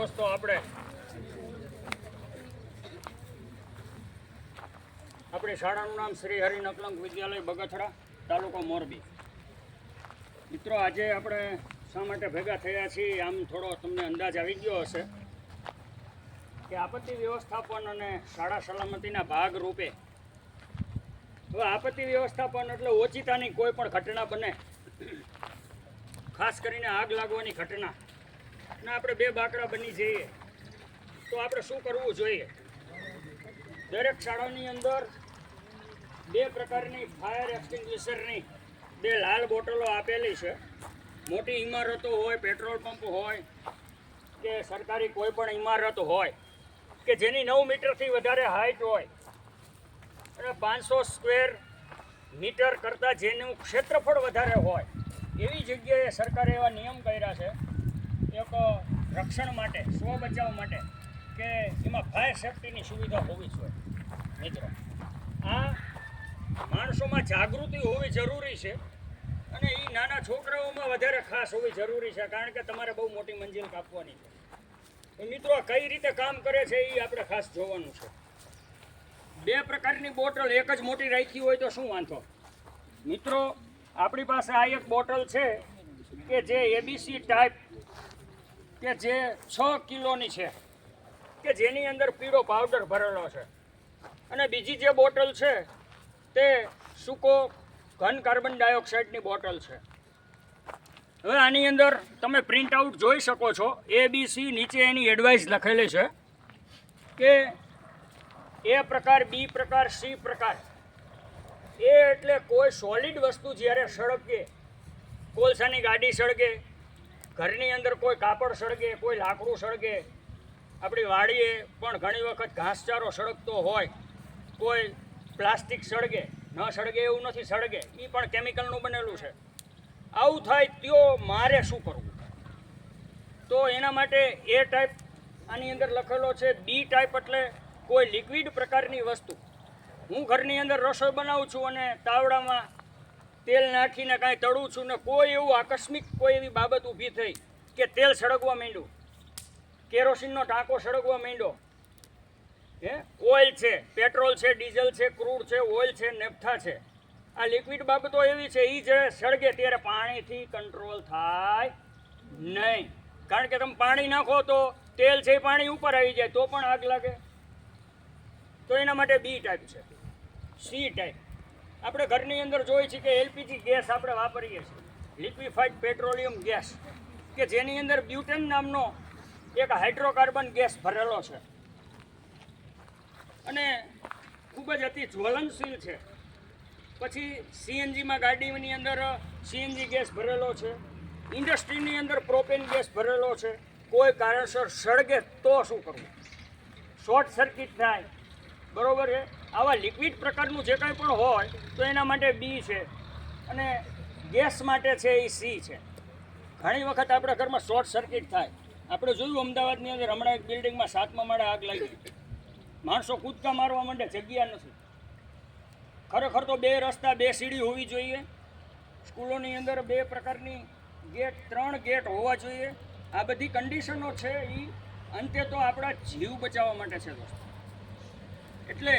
દોસ્તો આપણી શાળાનું નામ શ્રી હરિ નકલંક વિદ્યાલય બગથડા, તાલુકો મોરબી. મિત્રો, આજે આપણે શા માટે ભેગા થયા છીએ આમ થોડો તમને અંદાજ આવી ગયો હશે કે આપત્તિ વ્યવસ્થાપન અને શાળા સલામતીના ભાગ રૂપે હવે આપત્તિ વ્યવસ્થાપન એટલે ઓચિતાની કોઈ પણ ઘટના બને, ખાસ કરીને આગ લાગવાની ઘટના અને આપણે બે બાકડા બની જઈએ તો આપણે શું કરવું જોઈએ. દરેક શાળાની અંદર બે પ્રકારની ફાયર એક્સટિંગ્વિશરની બે લાલ બોટલો આપેલી છે. મોટી ઇમારતો હોય, પેટ્રોલ પંપ હોય કે સરકારી કોઈ પણ ઇમારત હોય કે જેની 9 મીટરથી વધારે હાઇટ હોય અને 500 સ્ક્વેર મીટર કરતાં જેનું ક્ષેત્રફળ વધારે હોય એવી જગ્યાએ સરકારે એવા નિયમ કર્યા છે એક રક્ષણ માટે, સ્વ બચાવ માટે, કે એમાં ફાયર સેફ્ટીની સુવિધા હોવી જોઈએ. મિત્રો, આ માણસોમાં જાગૃતિ હોવી જરૂરી છે અને એ નાના છોકરાઓમાં વધારે ખાસ હોવી જરૂરી છે, કારણ કે તમારે બહુ મોટી મંજિલ કાપવાની છે. તો મિત્રો, કઈ રીતે કામ કરે છે એ આપણે ખાસ જોવાનું છે. બે પ્રકારની બોટલ એક જ મોટી રાખી હોય તો શું વાંધો. મિત્રો, આપણી પાસે આ એક બોટલ છે કે જે એબીસી ટાઈપ કે જે 6 કિલોની છે કે જેની અંદર પીળો પાવડર ભરેલો છે, અને બીજી જે બોટલ છે તે સૂકો ઘન કાર્બન ડાયોક્સાઇડની બોટલ છે. હવે આની અંદર તમે પ્રિન્ટ આઉટ જોઈ શકો છો. ABC નીચે એની એડવાઇસ લખેલી છે કે એ પ્રકાર, બી પ્રકાર, સી પ્રકાર. એ એટલે કોઈ સોલિડ વસ્તુ જ્યારે સળગે, કોલસાની ગાડી સળગે, ઘરની અંદર કોઈ કાપડ સળગે, કોઈ લાકડું સળગે, આપણી વાડીએ પણ ઘણી વખત ઘાસચારો સળગતો હોય, કોઈ પ્લાસ્ટિક સળગે, ન સળગે એવું નથી, સળગે, એ પણ કેમિકલનું બનેલું છે. આવું થાય તો મારે શું કરવું? તો એના માટે એ ટાઈપ આની અંદર લખેલો છે. બી ટાઈપ એટલે કોઈ લિક્વિડ પ્રકારની વસ્તુ. હું ઘરની અંદર રસોઈ બનાવું છું અને તાવડામાં તેલ નાખીને કાંઈ તળું છું ને કોઈ એવું આકસ્મિક કોઈ એવી બાબત ઊભી થઈ કે તેલ સળગવા માંડ્યું, કેરોસીનનો ટાંકો સળગવા માંડ્યો, ઓઇલ છે, પેટ્રોલ છે, ડીઝલ છે, ક્રૂડ છે, ઓઇલ છે, નેફથા છે, આ લિક્વિડ બાબતો એવી છે, એ જ્યારે સળગે ત્યારે પાણીથી કંટ્રોલ થાય નહીં. કારણ કે તમે પાણી નાખો તો તેલ છે પાણી ઉપર આવી જાય તો પણ આગ લાગે. તો એના માટે બી ટાઈપ છે. સી ટાઈપ આપણે ઘરની અંદર જોઈએ છીએ કે એલપીજી ગેસ આપણે વાપરીએ છીએ, લિક્વિફાઈડ પેટ્રોલિયમ ગેસ, કે જેની અંદર બ્યુટેન નામનો એક હાઇડ્રોકાર્બન ગેસ ભરેલો છે અને ખૂબ જ અતિ જ્વલનશીલ છે. પછી સીએનજીમાં ગાડીની અંદર સીએનજી ગેસ ભરેલો છે, ઇન્ડસ્ટ્રીની અંદર પ્રોપેન ગેસ ભરેલો છે. કોઈ કારણસર સળગે તો શું કરવું? શોર્ટ સર્કિટ થાય, બરાબર છે. આવા લિક્વિડ પ્રકારનું જે કંઈ પણ હોય તો એના માટે બી છે અને ગેસ માટે છે એ સી છે. ઘણી વખત આપણા ઘરમાં શોર્ટ સર્કિટ થાય. આપણે જોયું અમદાવાદની અંદર હમણાં એક બિલ્ડિંગમાં 7મા માળે આગ લાગી, માણસો કૂદકા મારવા માંડે, જગ્યા નથી. ખરેખર તો 2 રસ્તા 2 સીડી હોવી જોઈએ. સ્કૂલોની અંદર 2 પ્રકારની ગેટ, 3 ગેટ હોવા જોઈએ. આ બધી કન્ડિશનો છે એ અંતે તો આપણા જીવ બચાવવા માટે છે દોસ્તો. એટલે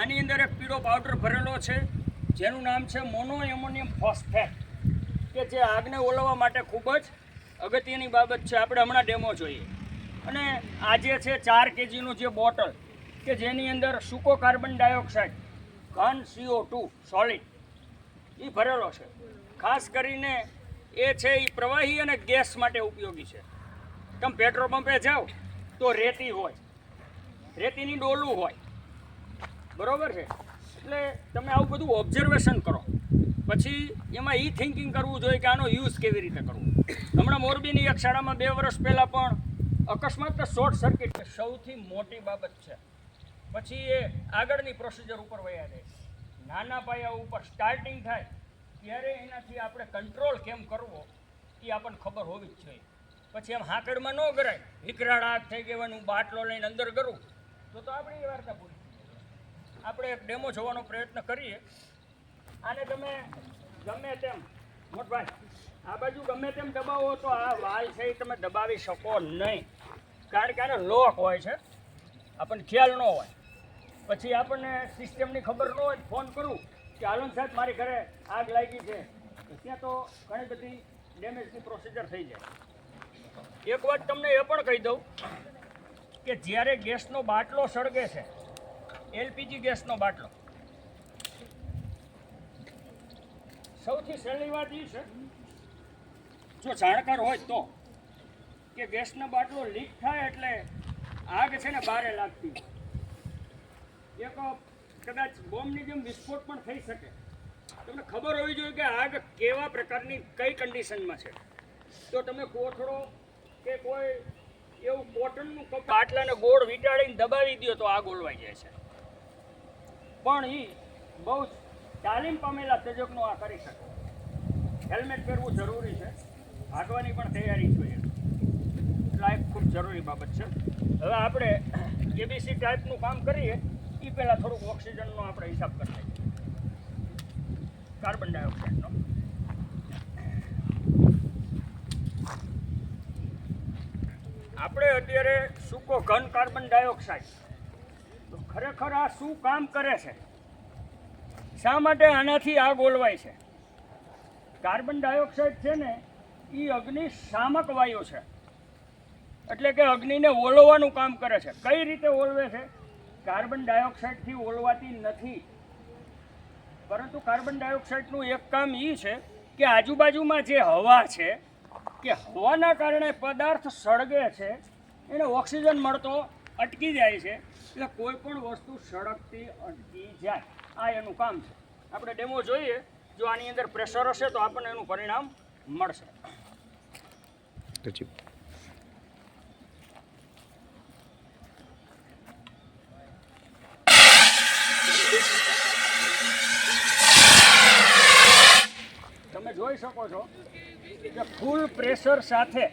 આની અંદર એક પીળો પાવડર ભરેલો છે જેનું નામ છે મોનો એમોનિયમ ફોસ્ફેટ, કે જે આગને ઓલવવા માટે ખૂબ જ અગત્યની બાબત છે. આપણે હમણાં ડેમો જોઈએ. અને આજે છે 4 kgનું જે બોટલ કે જેની અંદર સૂકો કાર્બન ડાયોક્સાઇડ, ઘન CO2 સોલિડ, એ ભરેલો છે. ખાસ કરીને એ છે એ પ્રવાહી અને ગેસ માટે ઉપયોગી છે. તમે પેટ્રોલ પંપે જાઓ તો રેતી હોય, રેતીની ડોલું હોય, બરાબર છે. એટલે તમે આવું બધું ઓબ્ઝર્વેશન કરો, પછી એમાં એ થિંકિંગ કરવું જોઈએ કે આનો યુઝ કેવી રીતે કરવો. હમણાં મોરબીની એક શાળામાં 2 વર્ષ પહેલાં પણ અકસ્માત શોર્ટ સર્કિટ સૌથી મોટી બાબત છે. પછી એ આગળની પ્રોસિજર ઉપર વયા જાય. નાના પાયા ઉપર સ્ટાર્ટિંગ થાય ત્યારે એનાથી આપણે કંટ્રોલ કેમ કરવો એ આપણને ખબર હોવી જ જોઈએ. પછી એમ હાકડમાં ન કરાય, વિકરાળ આગ થઈ ગઈ હું બાટલો લઈને અંદર કરું તો આપણી એ વાર્તા પૂરી. આપણે એક ડેમો જોવાનો પ્રયત્ન કરીએ. આને તમે ગમે તેમ, મોટભાઈ આ બાજુ ગમે તેમ દબાવો તો આ વાલ છે એ તમે દબાવી શકો નહીં, કારણ કે આને લોક હોય છે, આપણને ખ્યાલ ન હોય. પછી આપણને સિસ્ટમની ખબર ન હોય, ફોન કરું કે હાલો ને સાહેબ મારી ઘરે આગ લાગી છે, તો ત્યાં તો ઘણી બધી ડેમેજની પ્રોસિજર થઈ જાય. એક વાત તમને એ પણ કહી દઉં કે જ્યારે ગેસનો બાટલો સળગે છે, એલપીજી ગેસનો બાટલો, સૌથી સહેલી વાત એ છે, જો જાણકાર હોય તો, કે ગેસનો બાટલો લીક થાય એટલે આગ છે ને બારે લાગતી, એક કદાચ બોમ્બની જેમ વિસ્ફોટ પણ થઈ શકે. તમને ખબર હોવી જોઈએ કે આગ કેવા પ્રકારની કઈ કન્ડિશનમાં છે. તો તમે કોથળો કે કોઈ એવું કોટનનું કપ બાટલાને ગોળ વીંટાળીને દબાવી દો તો આગ ઓલવાઈ જાય છે. પણ એ બહુ તાલીમ પામેલા તજજ્ઞો આ કરી શકે. હેલ્મેટ પહેરવું જરૂરી છે, ભાગવાની પણ તૈયારી જોઈએ, એટલે આ એક ખૂબ જરૂરી બાબત છે. હવે આપણે એબીસી ટાઈપનું કામ કરીએ એ પહેલાં થોડુંક ઓક્સિજનનો આપણે હિસાબ કરી લઈએ, કાર્બન ડાયોક્સાઇડનો. આપણે અત્યારે સૂકો ઘન કાર્બન ડાયોક્સાઇડ, તો ખરેખર આ શું કામ કરે છે, શા માટે આનાથી આગ ઓલવાય છે? કાર્બન ડાયોક્સાઇડ છે ને એ અગ્નિશામક વાયુ છે, એટલે કે અગ્નિને ઓલવવાનું કામ કરે છે. કઈ રીતે ઓલવે છે? કાર્બન ડાયોક્સાઇડથી ઓલવાતી નથી, પરંતુ કાર્બન ડાયોક્સાઇડનું એક કામ એ છે કે આજુબાજુમાં જે હવા છે, કે હવાના કારણે પદાર્થ સળગે છે, એને ઓક્સિજન મળતો અટકી જાય છે, એટલે કોઈ પણ વસ્તુ સળગતી અટકી જાય. આ એનું કામ છે. આપણે ડેમો જોઈએ, જો આની અંદર પ્રેશર હશે તો આપણને એનું પરિણામ મળશે. તમે જોઈ શકો છો કે ફૂલ પ્રેશર સાથે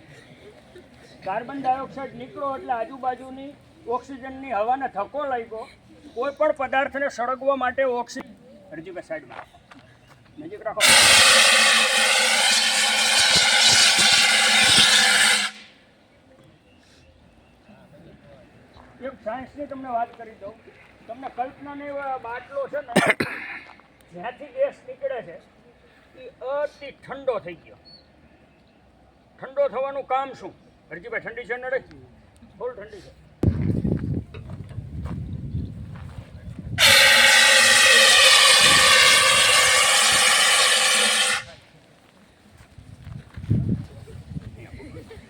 કાર્બન ડાયોક્સાઇડ નીકળો એટલે આજુબાજુની ઓક્સિજનની હવાને ધક્કો લાગ્યો. કોઈ પણ પદાર્થને સળગવા માટે ઓક્સિજન હરજીભાઈ સાઈડમાં નજીક રાખો. એક સાયન્સની તમને વાત કરી દઉં, તમને કલ્પનાને બાટલો છે ને જ્યાંથી ગેસ નીકળે છે એ અતિ ઠંડો થઈ ગયો. ઠંડો થવાનું કામ શું? હરજીભાઈ ઠંડી છે નડે? ફૂલ ઠંડી છે.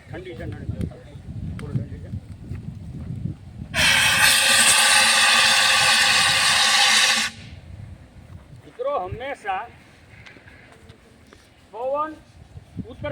ઠંડી છે નડે, ફૂલ ઠંડી છે. મિત્રો, હંમેશા પવન ઉત્તર